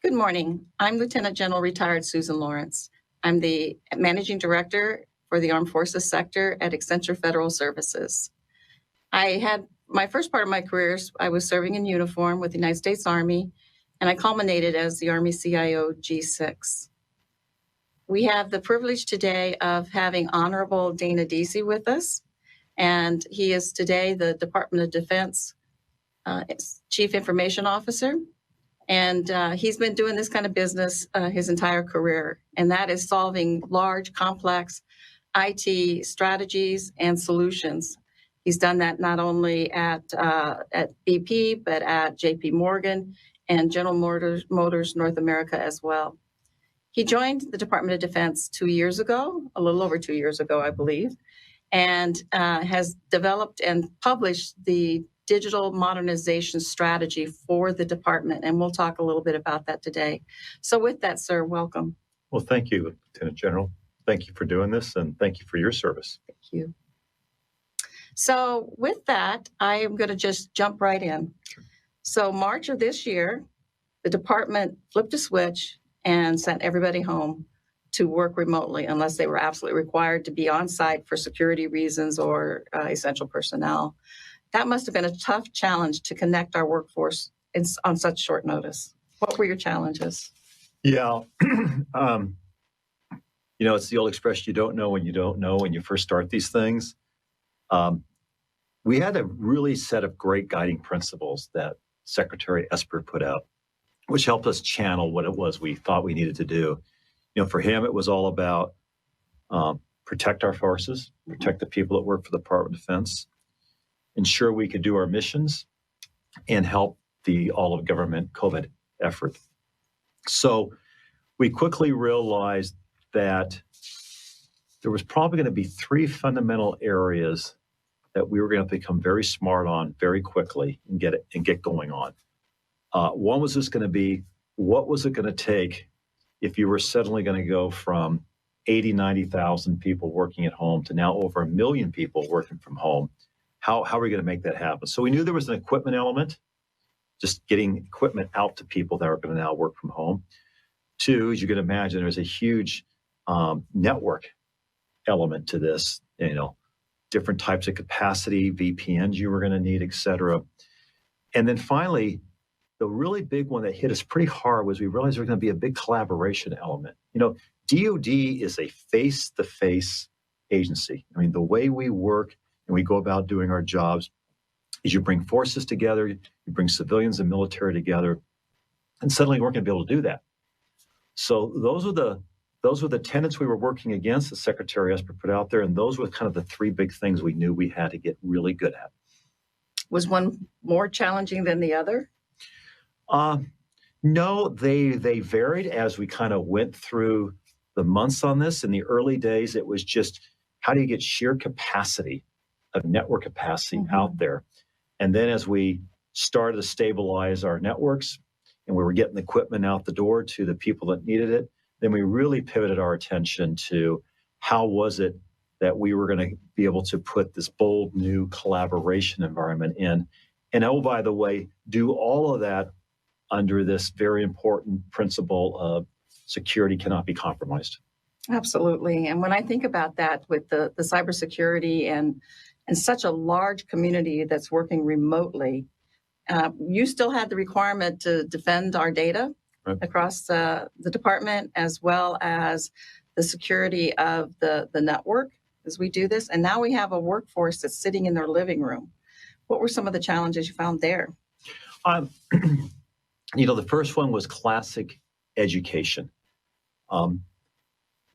Good morning. I'm Lieutenant General Retired Susan Lawrence. I'm the Managing Director for the Armed Forces sector at Accenture Federal Services. I had my first part of my career, I was serving in uniform with the United States Army, and I culminated as the Army CIO G6. We have the privilege today of having Honorable Dana Deasy with us, and he is today the Department of Defense Chief Information Officer. And he's been doing this kind of business his entire career, and that is solving large, complex IT strategies and solutions. He's done that not only at BP, but at JP Morgan and General Motors North America as well. He joined the Department of Defense 2 years ago, a little over 2 years ago, I believe, and has developed and published the digital modernization strategy for the department. And we'll talk a little bit about that today. So with that, sir, welcome. Well, thank you, Lieutenant General. Thank you for doing this, and thank you for your service. Thank you. So with that, I am going to just jump right in. Sure. So March of this year, the department flipped a switch and sent everybody home to work remotely unless they were absolutely required to be on site for security reasons or essential personnel. That must have been a tough challenge to connect our workforce on such short notice. What were your challenges? Yeah, it's the old expression, you don't know when you don't know when you first start these things. We had a really set of great guiding principles that Secretary Esper put out, which helped us channel what it was we thought we needed to do. For him, it was all about protect our forces, protect the people that work for the Department of Defense, ensure we could do our missions, and help the all-of-government COVID effort. So we quickly realized that there was probably going to be three fundamental areas that we were going to become very smart on very quickly and get going on. One was just going to be, what was it going to take if you were suddenly going to go from 80, 90,000 people working at home to now over 1 million people working from home? How are we going to make that happen? So we knew there was an equipment element, just getting equipment out to people that are going to now work from home. Two, as you can imagine, there's a huge network element to this, different types of capacity, VPNs you were going to need, et cetera. And then finally, the really big one that hit us pretty hard was we realized there was going to be a big collaboration element. DoD is a face-to-face agency. I mean, the way we work and we go about doing our jobs is you bring forces together, you bring civilians and military together, and suddenly we're going to be able to do that. So those were the tenets we were working against, the Secretary Esper put out there, and those were kind of the three big things we knew we had to get really good at. Was one more challenging than the other? No, they varied as we kind of went through the months on this. In the early days, it was just how do you get sheer capacity of network capacity out there? And then as we started to stabilize our networks and we were getting the equipment out the door to the people that needed it, then we really pivoted our attention to how was it that we were going to be able to put this bold new collaboration environment in. And oh, by the way, do all of that under this very important principle of security cannot be compromised. Absolutely. And when I think about that with the cybersecurity and such a large community that's working remotely, you still had the requirement to defend our data across the department, as well as the security of the network as we do this. And now we have a workforce that's sitting in their living room. What were some of the challenges you found there? The first one was classic education.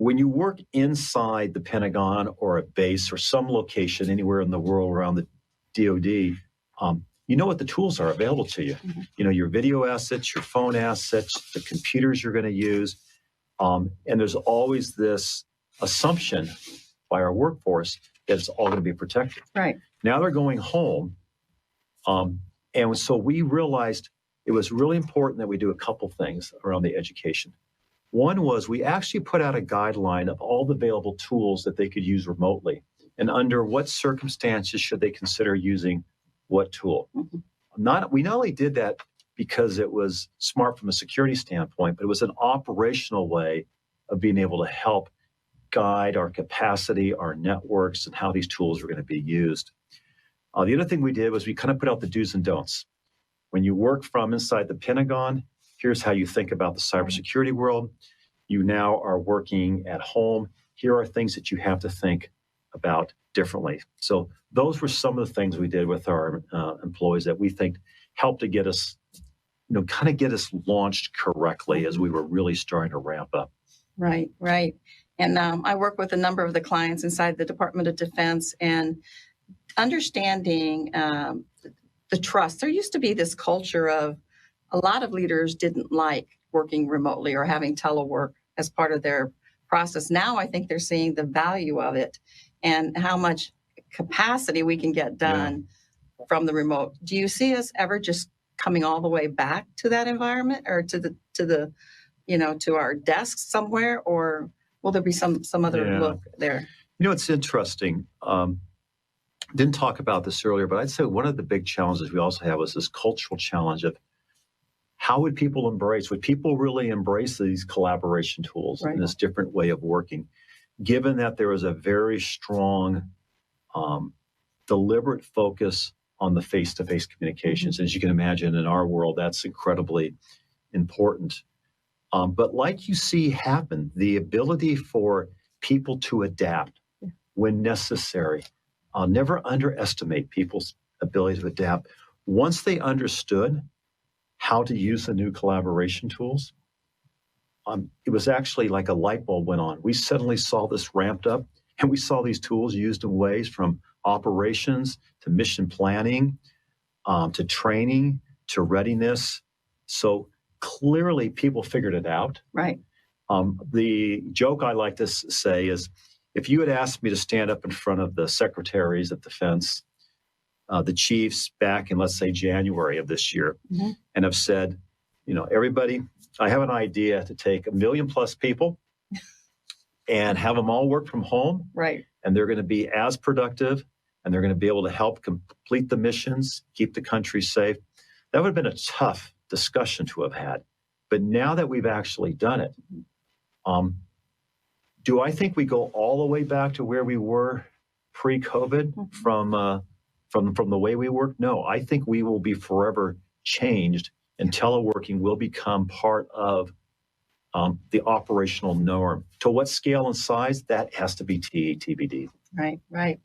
When you work inside the Pentagon or a base or some location anywhere in the world around the DoD, you know what the tools are available to you. Your video assets, your phone assets, the computers you're going to use. And there's always this assumption by our workforce that it's all going to be protected. Right. Now they're going home. And so we realized it was really important that we do a couple things around the education. One was we actually put out a guideline of all the available tools that they could use remotely and under what circumstances should they consider using what tool. We not only did that because it was smart from a security standpoint, but it was an operational way of being able to help guide our capacity, our networks, and how these tools were going to be used. The other thing we did was we kind of put out the do's and don'ts. When you work from inside the Pentagon, here's how you think about the cybersecurity world. You now are working at home. Here are things that you have to think about differently. So those were some of the things we did with our employees that we think helped to get us, kind of get us launched correctly as we were really starting to ramp up. Right, right. And I work with a number of the clients inside the Department of Defense, and understanding the trust. There used to be this culture of a lot of leaders didn't like working remotely or having telework as part of their process. Now I think they're seeing the value of it and how much capacity we can get done from the remote. Do you see us ever just coming all the way back to that environment, or to the to our desks somewhere, or will there be some other look there? It's interesting. Didn't talk about this earlier, but I'd say one of the big challenges we also have is this cultural challenge of how would people really embrace these collaboration tools and this different way of working, given that there is a very strong, deliberate focus on the face-to-face communications. As you can imagine, in our world, that's incredibly important. But like you see happen, the ability for people to adapt when necessary. I'll never underestimate people's ability to adapt. Once they understood how to use the new collaboration tools, it was actually like a light bulb went on. We suddenly saw this ramped up, and we saw these tools used in ways from operations to mission planning, to training, to readiness. So clearly people figured it out. Right. The joke I like to say is, if you had asked me to stand up in front of the secretaries of defense, the chiefs back in, let's say, January of this year, and have said, everybody, I have an idea to take 1 million plus people and have them all work from home. Right. And they're going to be as productive, and they're going to be able to help complete the missions, keep the country safe. That would have been a tough discussion to have had. But now that we've actually done it, do I think we go all the way back to where we were pre-COVID from the way we work? No, I think we will be forever changed, and teleworking will become part of the operational norm. To what scale and size, that has to be TBD. Right, right.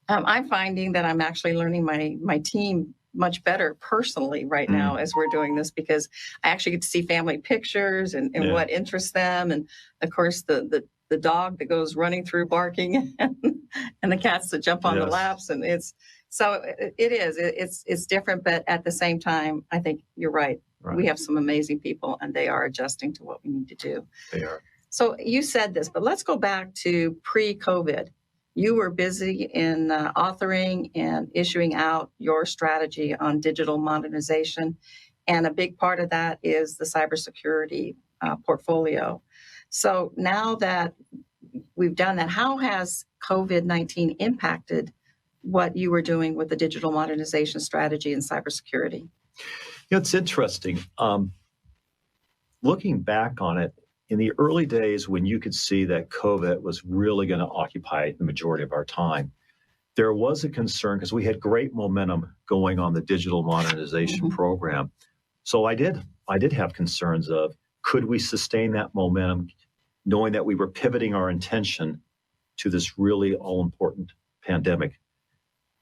I'm finding that I'm actually learning my team much better personally right now as we're doing this, because I actually get to see family pictures and what interests them. And of course, the dog that goes running through barking and the cats that jump on the laps. And it's different, but at the same time, I think you're right. We have some amazing people, and they are adjusting to what we need to do. They are. So you said this, but let's go back to pre-COVID. You were busy in authoring and issuing out your strategy on digital modernization. And a big part of that is the cybersecurity portfolio. So now that we've done that, how has COVID-19 impacted what you were doing with the digital modernization strategy and cybersecurity? It's interesting. Looking back on it, in the early days when you could see that COVID was really going to occupy the majority of our time, there was a concern because we had great momentum going on the digital modernization program. So I did have concerns of, could we sustain that momentum, knowing that we were pivoting our attention to this really all-important pandemic.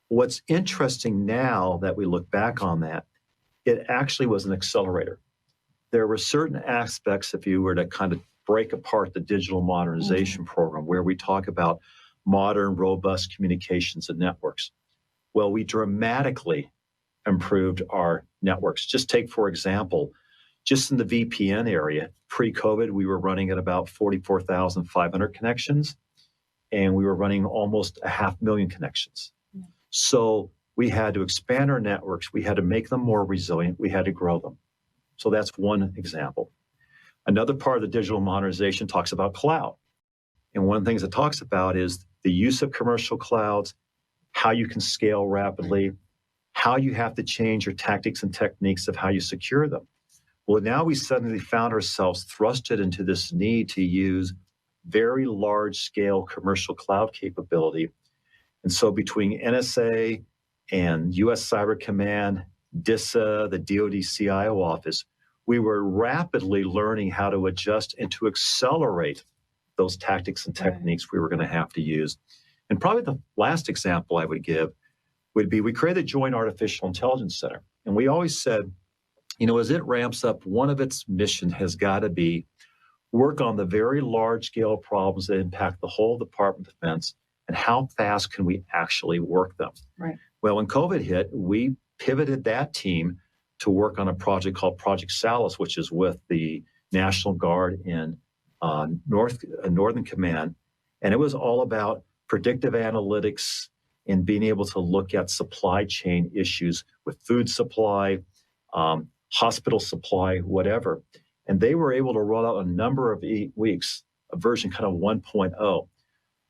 What's interesting now that we look back on that, it actually was an accelerator. There were certain aspects, if you were to kind of break apart the digital modernization program, where we talk about modern, robust communications and networks. Well, we dramatically improved our networks. Just take, for example, just in the VPN area, pre-COVID, we were running at about 44,500 connections, and we were running almost 500,000 connections. So we had to expand our networks. We had to make them more resilient. We had to grow them. So that's one example. Another part of the digital modernization talks about cloud. And one of the things it talks about is the use of commercial clouds, how you can scale rapidly, how you have to change your tactics and techniques of how you secure them. Well, now we suddenly found ourselves thrusted into this need to use very large-scale commercial cloud capability. And so between NSA and U.S. Cyber Command, DISA, the DoD CIO office, we were rapidly learning how to adjust and to accelerate those tactics and techniques we were going to have to use. And probably the last example I would give would be we created a Joint Artificial Intelligence Center. And we always said, as it ramps up, one of its missions has got to be work on the very large-scale problems that impact the whole Department of Defense, and how fast can we actually work them? Right. Well, when COVID hit, we pivoted that team to work on a project called Project Salus, which is with the National Guard in Northern Command. And it was all about predictive analytics and being able to look at supply chain issues with food supply, hospital supply, whatever. And they were able to roll out a number of weeks, a version kind of 1.0.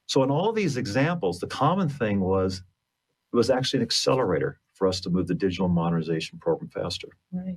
So in all of these examples, the common thing was it was actually an accelerator for us to move the digital modernization program faster. Right.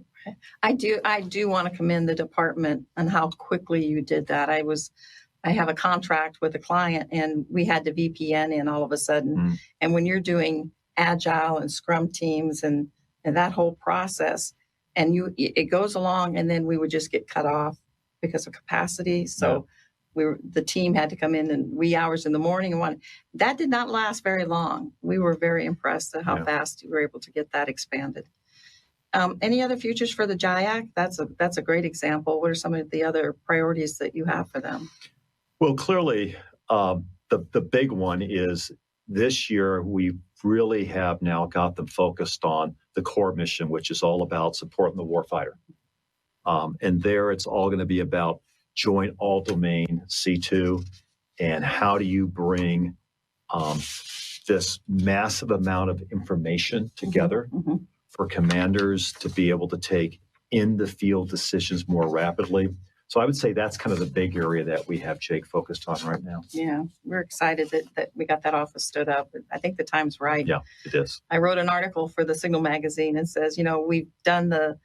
I do want to commend the department on how quickly you did that. I have a contract with a client, and we had to VPN in all of a sudden. And when you're doing agile and scrum teams and that whole process, and it goes along, and then we would just get cut off because of capacity. So the team had to come in wee hours in the morning and that did not last very long. We were very impressed at how fast you were able to get that expanded. Any other futures for the JIAC? That's a great example. What are some of the other priorities that you have for them? Well, clearly, the big one is this year we really have now got them focused on the core mission, which is all about supporting the warfighter. And there it's all going to be about joint all-domain C2 and how do you bring this massive amount of information together for commanders to be able to take in-the-field decisions more rapidly. So I would say that's kind of the big area that we have Jake focused on right now. Yeah, we're excited that we got that office stood up. I think the time's right. Yeah, it is. I wrote an article for the Signal magazine and says, we've done the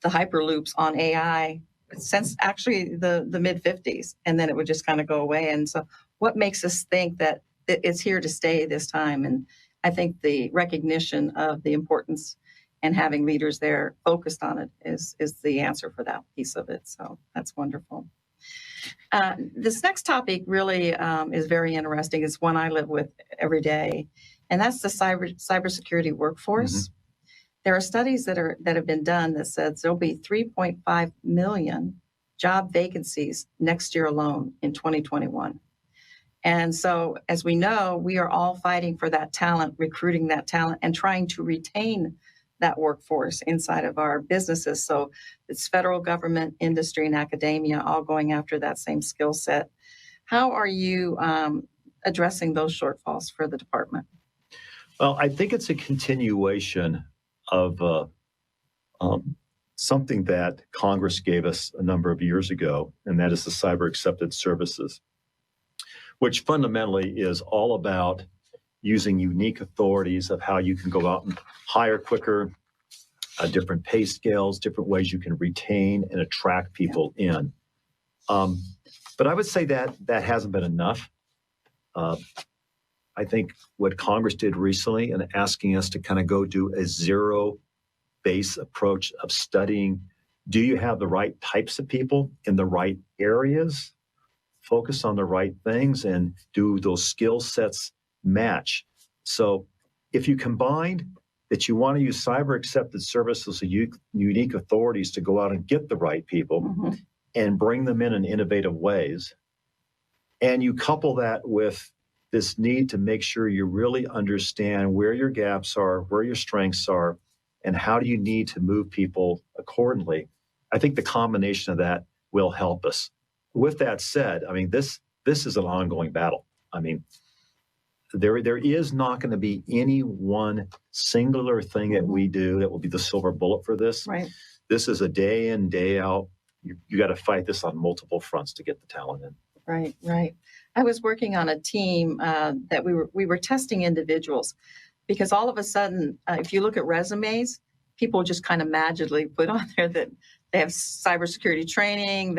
hyperloops on AI since actually the mid-50s, and then it would just kind of go away. And so what makes us think that it's here to stay this time? And I think the recognition of the importance and having leaders there focused on it is the answer for that piece of it. So that's wonderful. This next topic really is very interesting. It's one I live with every day, and that's the cybersecurity workforce. There are studies that have been done that says there'll be 3.5 million job vacancies next year alone in 2021. And so, as we know, we are all fighting for that talent, recruiting that talent, and trying to retain that workforce inside of our businesses. So it's federal government, industry, and academia all going after that same skill set. How are you addressing those shortfalls for the department? Well, I think it's a continuation of something that Congress gave us a number of years ago, and that is the Cyber Accepted Services, which fundamentally is all about using unique authorities of how you can go out and hire quicker, different pay scales, different ways you can retain and attract people in. But I would say that hasn't been enough. I think what Congress did recently in asking us to kind of go do a zero-base approach of studying, do you have the right types of people in the right areas, focus on the right things, and do those skill sets match? So if you combined that you want to use cyber accepted services, unique authorities to go out and get the right people and bring them in innovative ways, and you couple that with this need to make sure you really understand where your gaps are, where your strengths are, and how do you need to move people accordingly, I think the combination of that will help us. With that said, I mean, this is an ongoing battle. I mean, there is not going to be any one singular thing that we do that will be the silver bullet for this. Right. This is a day in, day out. You got to fight this on multiple fronts to get the talent in. Right. I was working on a team that we were testing individuals Because all of a sudden, if you look at resumes, people just kind of magically put on there that they have cybersecurity training.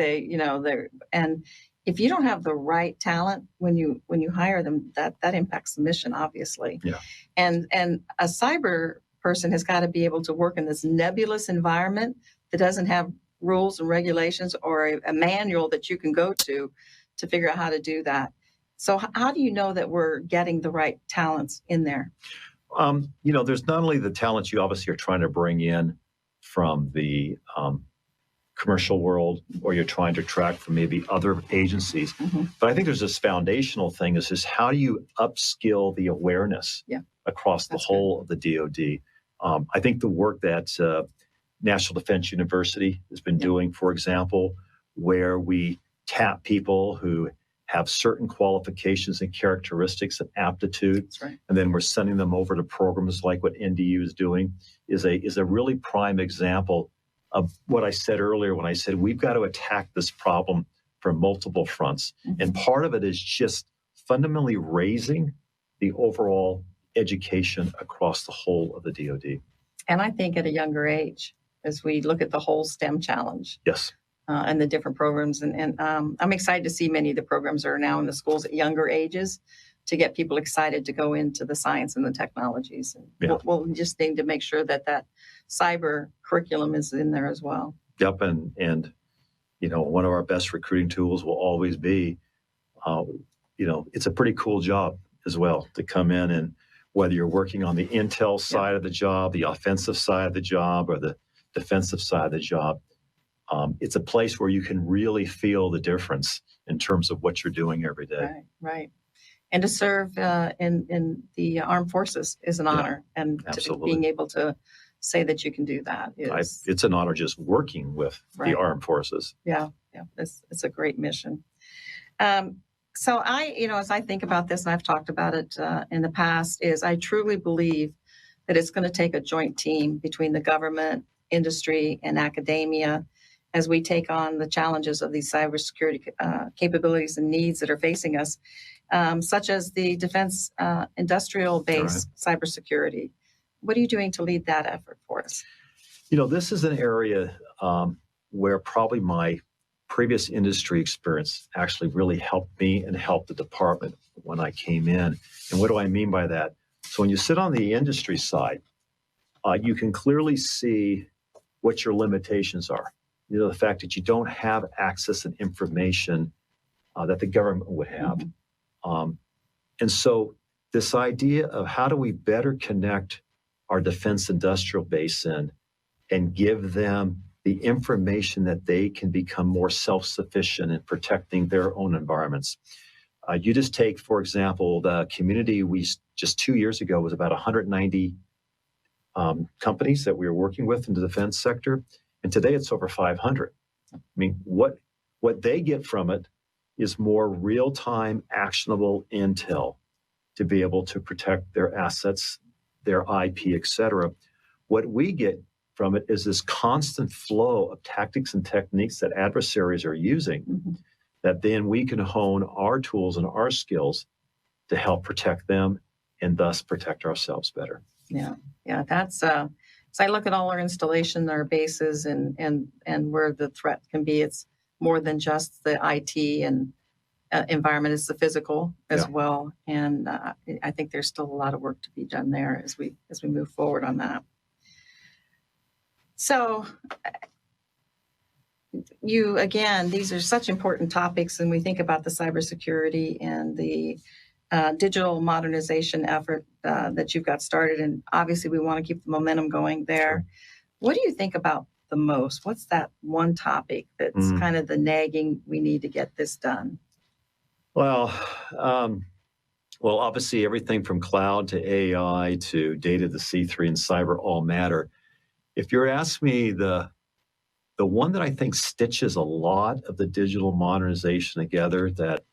And if you don't have the right talent when you hire them, that impacts the mission, obviously. Yeah. And a cyber person has got to be able to work in this nebulous environment that doesn't have rules and regulations or a manual that you can go to figure out how to do that. So how do you know that we're getting the right talents in there? There's not only the talents you obviously are trying to bring in from the commercial world, or you're trying to attract from maybe other agencies, but I think there's this foundational thing is just how do you upskill the awareness across the whole of the DoD? I think the work that National Defense University has been doing, for example, where we tap people who have certain qualifications and characteristics and aptitude, and then we're sending them over to programs like what NDU is doing, is a really prime example of what I said earlier when I said we've got to attack this problem from multiple fronts. And part of it is just fundamentally raising the overall education across the whole of the DoD. And I think at a younger age, as we look at the whole STEM challenge. Yes. And the different programs. And I'm excited to see many of the programs that are now in the schools at younger ages to get people excited to go into the science and the technologies. And we'll just need to make sure that cyber curriculum is in there as well. Yep. And one of our best recruiting tools will always be, it's a pretty cool job as well to come in, and whether you're working on the intel side of the job, the offensive side of the job, or the defensive side of the job, it's a place where you can really feel the difference in terms of what you're doing every day. Right. And to serve in the armed forces is an honor, and being able to say that you can do that it's an honor just working with the armed forces. Yeah, it's a great mission. So as I think about this, and I've talked about it in the past, is I truly believe that it's going to take a joint team between the government, industry, and academia as we take on the challenges of these cybersecurity capabilities and needs that are facing us, such as the defense industrial base cybersecurity. What are you doing to lead that effort for us? This is an area where probably my previous industry experience actually really helped me and helped the department when I came in. And what do I mean by that? So when you sit on the industry side, you can clearly see what your limitations are. The fact that you don't have access and information that the government would have. And so this idea of how do we better connect our defense industrial base in and give them the information that they can become more self-sufficient in protecting their own environments. You just take, for example, the community we just 2 years ago was about 190 companies that we were working with in the defense sector. And today it's over 500. I mean, what they get from it is more real-time, actionable intel to be able to protect their assets, their IP, et cetera. What we get from it is this constant flow of tactics and techniques that adversaries are using that then we can hone our tools and our skills to help protect them and thus protect ourselves better. Yeah, that's so I look at all our installation, our bases, and where the threat can be. It's more than just the IT and environment; it's the physical as well. And I think there's still a lot of work to be done there as we move forward on that. So, these are such important topics, and we think about the cybersecurity and the digital modernization effort that you've got started, and obviously we want to keep the momentum going there. What do you think about the most? What's that one topic that's kind of the nagging, we need to get this done? Well, obviously everything from cloud to AI to data to C3 and cyber all matter. If you're asking me, the one that I think stitches a lot of the digital modernization together, that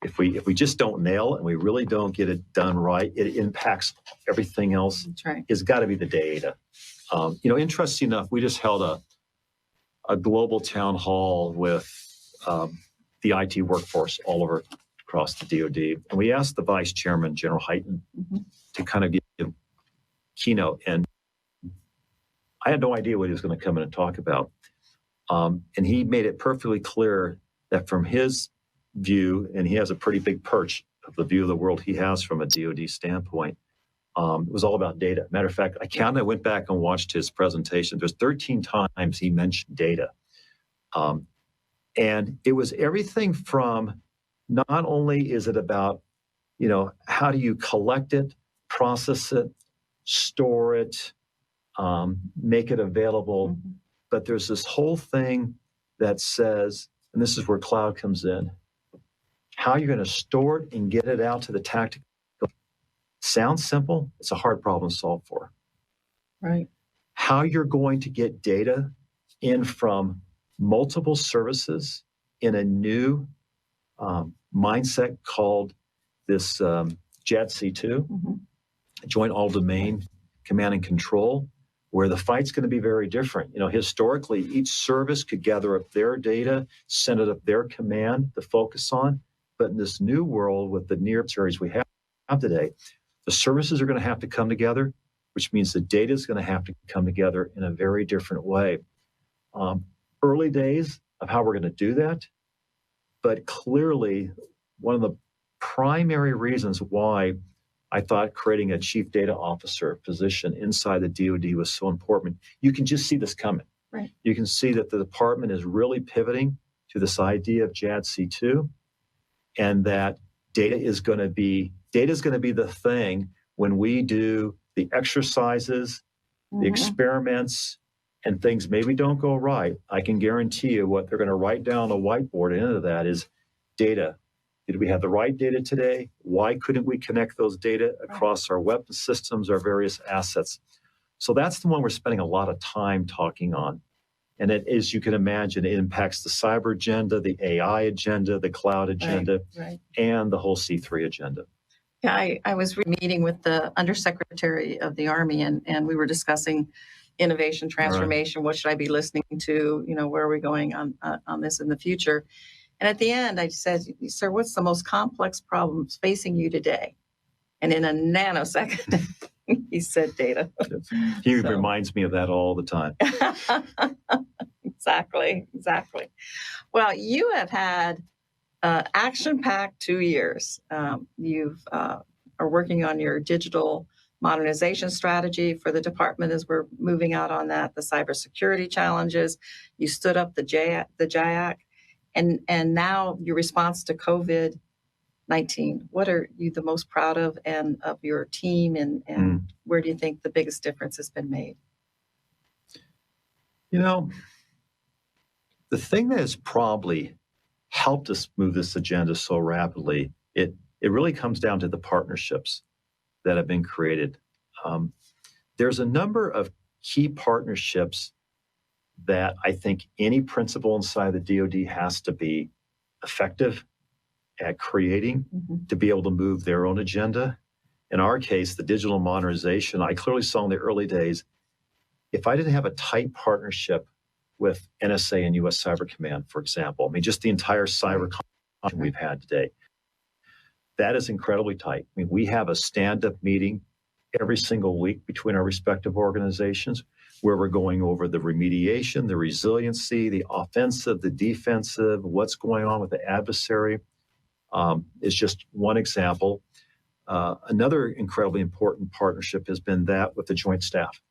if we just don't nail it and we really don't get it done right, it impacts everything else. That's right. It's got to be the data. Interesting enough, we just held a global town hall with the IT workforce all over across the DoD, and we asked the Vice Chairman, General Hyten, to kind of give keynote, and I had no idea what he was going to come in and talk about. And he made it perfectly clear that from his view, and he has a pretty big perch of the view of the world he has from a DoD standpoint, it was all about data. Matter of fact, I went back and watched his presentation. There's 13 times he mentioned data. And it was everything from not only is it about, how do you collect it, process it, store it, make it available, but there's this whole thing that says, and this is where cloud comes in, how you're going to store it and get it out to the tactical. Sounds simple. It's a hard problem to solve for. Right. How you're going to get data in from multiple services in a new mindset called this JADC2, Joint All-Domain Command and Control, where the fight's going to be very different. Historically, each service could gather up their data, send it up their command to focus on. But in this new world with the near series we have today, the services are going to have to come together, which means the data is going to have to come together in a very different way. Early days of how we're going to do that, but clearly one of the primary reasons why I thought creating a chief data officer position inside the DoD was so important. You can just see this coming. Right. You can see that the department is really pivoting to this idea of JADC2, and that data is going to be the thing when we do the exercises, the experiments, and things maybe don't go right. I can guarantee you what they're going to write down on a whiteboard at the end of that is data. Did we have the right data today? Why couldn't we connect those data across our weapon systems, our various assets? So that's the one we're spending a lot of time talking on. And it, as you can imagine, it impacts the cyber agenda, the AI agenda, the cloud agenda, and the whole C3 agenda. Yeah, I was meeting with the Undersecretary of the Army, and we were discussing innovation, transformation. What should I be listening to? Where are we going on this in the future? And at the end, I said, sir, what's the most complex problems facing you today? And in a nanosecond, he said data. He reminds me of that all the time. Exactly. Well, you have had action-packed 2 years. You've are working on your digital modernization strategy for the department as we're moving out on that, the cybersecurity challenges. You stood up the JIAC, and now your response to COVID-19. What are you the most proud of and of your team, and where do you think the biggest difference has been made? The thing that has probably helped us move this agenda so rapidly, it really comes down to the partnerships that have been created. There's a number of key partnerships that I think any principal inside the DoD has to be effective at creating to be able to move their own agenda. In our case, the digital modernization, I clearly saw in the early days, if I didn't have a tight partnership with NSA and U.S. Cyber Command, for example, just the entire cyber competition we've had today, that is incredibly tight. We have a stand-up meeting every single week between our respective organizations where we're going over the remediation, the resiliency, the offensive, the defensive, what's going on with the adversary. Is just one example. Another incredibly important partnership has been that with the Joint Staff.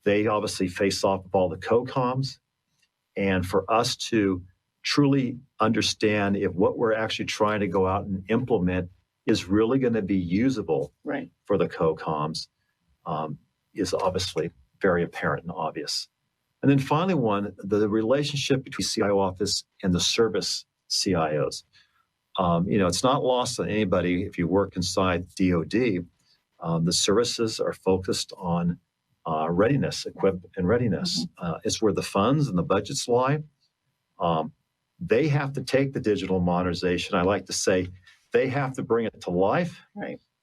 They obviously face off with all the COCOMs, and for us to truly understand if what we're actually trying to go out and implement is really going to be usable for the COCOMs is obviously very apparent and obvious. And then finally, the relationship between CIO office and the service CIOs. It's not lost on anybody if you work inside DoD. The services are focused on readiness, equip and readiness. It's where the funds and the budgets lie. They have to take the digital modernization. I like to say they have to bring it to life,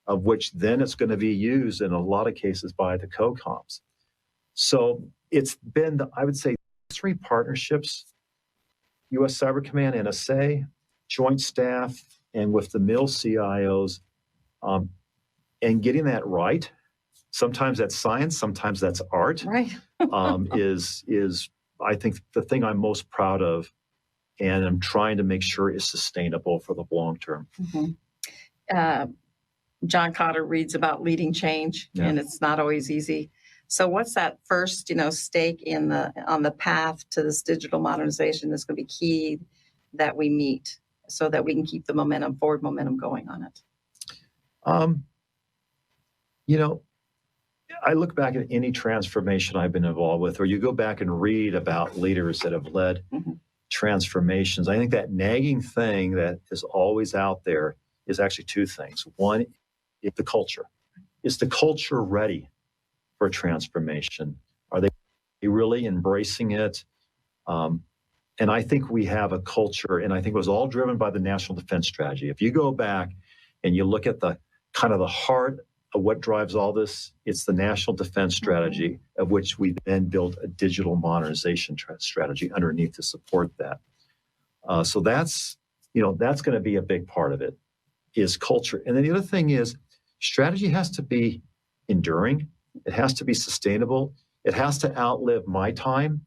of which then it's going to be used in a lot of cases by the COCOMs. So it's been, I would say, 3 partnerships, U.S. Cyber Command, NSA, Joint Staff, and with the mill CIOs, and getting that right sometimes that's science, sometimes that's art, Right. is I think the thing I'm most proud of, and I'm trying to make sure is sustainable for the long term. Mhm. Uh, John Cotter reads about leading change, Yeah. and it's not always easy. So, what's that first, stake on the path to this digital modernization that's going to be key that we meet, so that we can keep the forward momentum going on it? Um, you know, I look back at any transformation I've been involved with, or you go back and read about leaders that have led Mhm. transformations. I think that nagging thing that is always out there is actually two things. One, is the culture. Is the culture ready for transformation? Are they really embracing it? Um, and I think we have a culture, and I think it was all driven by the National Defense Strategy. If you go back and you look at the kind of the heart of what drives all this, it's the National Defense Strategy, of which we then built a digital modernization strategy underneath to support that. So that's going to be a big part of it, is culture. And then the other thing is strategy has to be enduring. It has to be sustainable. It has to outlive my time.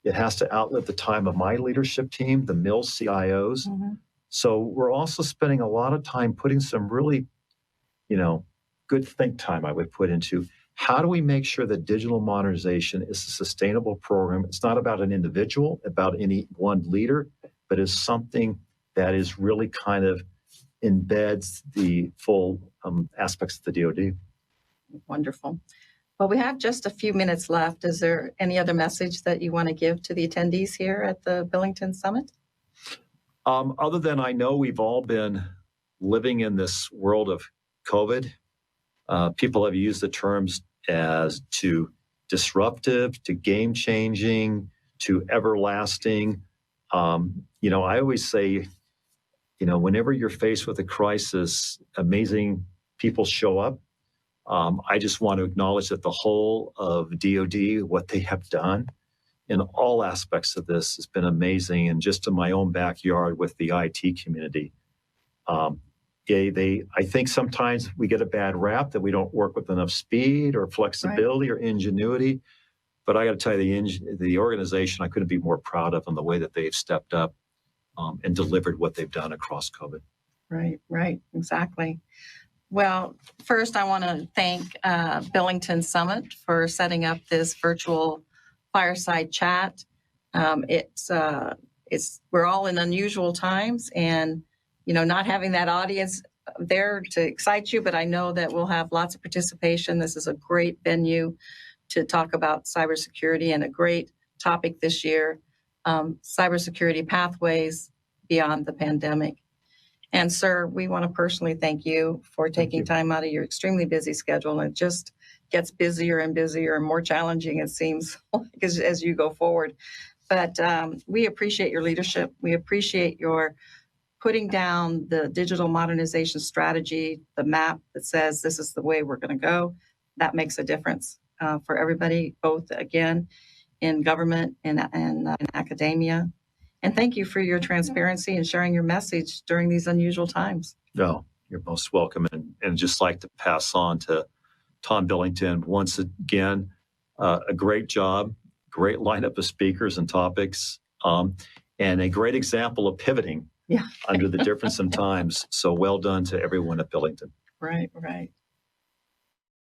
It has to outlive the time of my leadership team, the mill CIOs. Mhm. So we're also spending a lot of time putting some really, good think time I would put into how do we make sure that digital modernization is a sustainable program. It's not about an individual, about any one leader, but is something that is really kind of embeds the full aspects of the DoD. Wonderful. Well, we have just a few minutes left. Is there any other message that you want to give to the attendees here at the Billington Summit? Other than I know we've all been living in this world of COVID. People have used the terms as to disruptive, to game changing, to everlasting. I always say, whenever you're faced with a crisis, amazing people show up. I just want to acknowledge that the whole of DoD, what they have done in all aspects of this has been amazing. And just in my own backyard with the IT community, I think sometimes we get a bad rap that we don't work with enough speed or flexibility or ingenuity. But I got to tell you, the organization I couldn't be more proud of in the way that they've stepped up and delivered what they've done across COVID. Right, exactly. Well, first, I want to thank Billington Summit for setting up this virtual fireside chat. We're all in unusual times, and not having that audience there to excite you, but I know that we'll have lots of participation. This is a great venue to talk about cybersecurity, and a great topic this year, cybersecurity pathways beyond the pandemic. And sir, we want to personally thank you for taking time out of your extremely busy schedule. And it just gets busier and busier and more challenging, it seems, as you go forward. But we appreciate your leadership. We appreciate your putting down the digital modernization strategy, the map that says this is the way we're going to go. That makes a difference for everybody, both, again, in government and in academia. And thank you for your transparency and sharing your message during these unusual times. No, you're most welcome. And just like to pass on to Tom Billington, once again, a great job, great lineup of speakers and topics, and a great example of pivoting under the difference in times. So well done to everyone at Billington. Right.